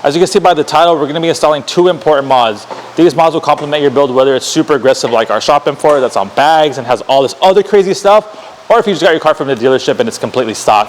As you can see by the title, we're going to be installing 2 important mods. These mods will complement your build, whether it's super aggressive like our shop M4 that's on bags and has all this other crazy stuff, or if you just got your car from the dealership and it's completely stock.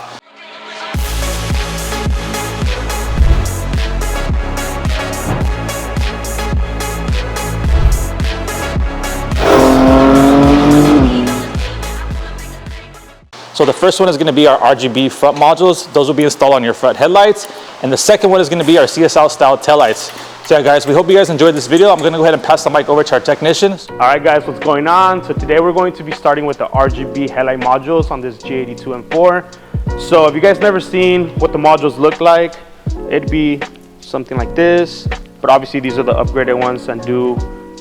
So the first one is going to be our RGB front modules. Those will be installed on your front headlights. And the second one is going to be our CSL style taillights. So yeah guys, we hope you guys enjoyed this video. I'm going to go ahead and pass the mic over to our technicians. All right guys, what's going on? So today we're going to be starting with the RGB headlight modules on this G82 M4. So if you guys never seen what the modules look like, it'd be something like this. But obviously these are the upgraded ones and do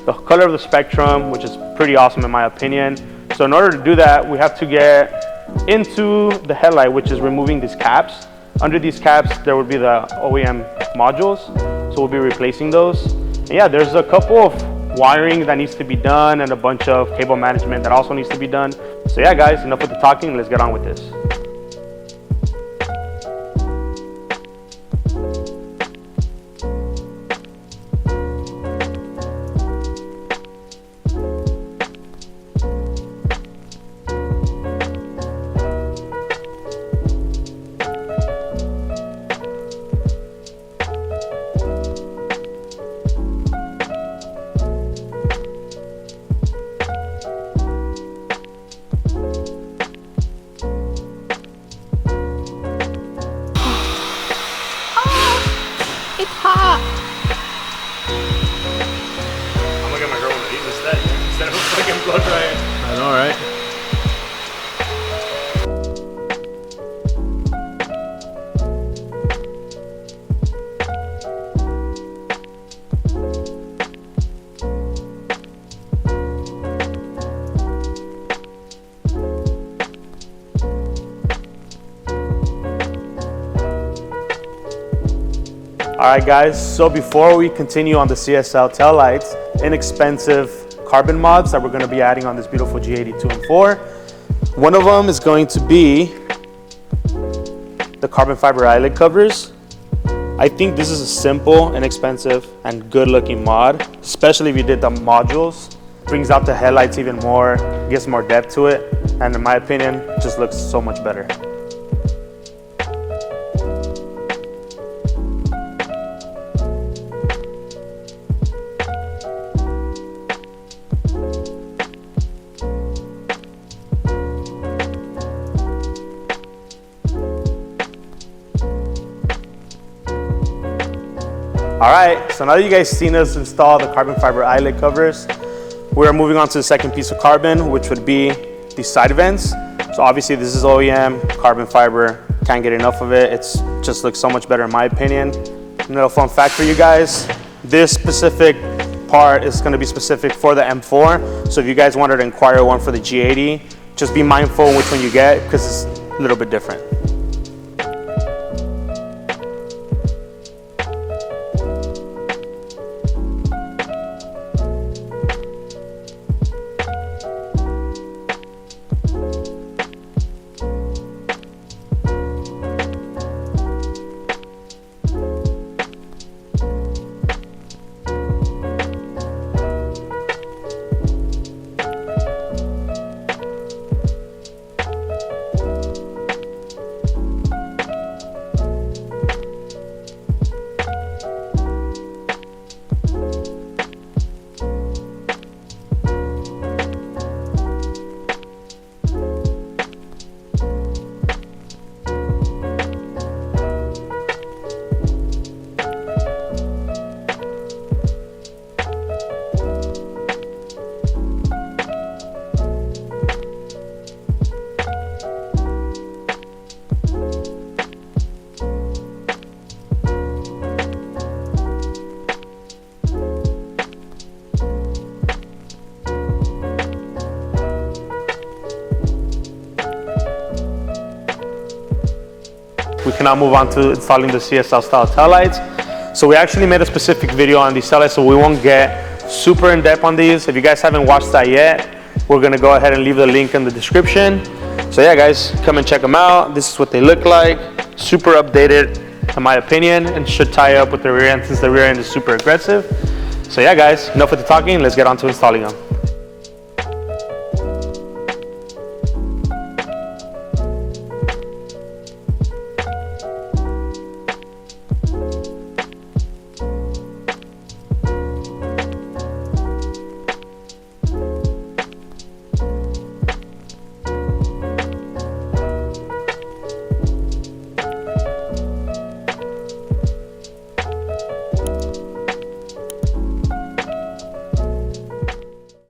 the color of the spectrum, which is pretty awesome in my opinion. So in order to do that, we have to get into the headlight, which is removing these caps. Under these caps there would be the OEM modules, so we'll be replacing those. And yeah, there's a couple of wiring that needs to be done and a bunch of cable management that also needs to be done. So yeah guys, enough with the talking, let's get on with this. I'm looking at my girl with these instead of a fucking blow dryer. I know, right? Alright guys, so before we continue on the CSL taillights, inexpensive carbon mods that we're going to be adding on this beautiful G82 M4. One of them is going to be the carbon fiber eyelid covers. I think this is a simple, inexpensive, and good looking mod, especially if you did the modules. Brings out the headlights even more, gives more depth to it, and in my opinion, it just looks so much better. Alright, so now that you guys seen us install the carbon fiber eyelid covers, we're moving on to the second piece of carbon, which would be the side vents. So obviously this is OEM, carbon fiber, can't get enough of it. It just looks so much better in my opinion. Another fun fact for you guys, this specific part is going to be specific for the M4. So if you guys wanted to inquire one for the G80, just be mindful which one you get because it's a little bit different. We can now move on to installing the CSL style taillights. So we actually made a specific video on these taillights, so we won't get super in depth on these. If you guys haven't watched that yet, we're gonna go ahead and leave the link in the description. So yeah guys, come and check them out. This is what they look like. Super updated, in my opinion, and should tie up with the rear end since the rear end is super aggressive. So yeah guys, enough with the talking, let's get on to installing them.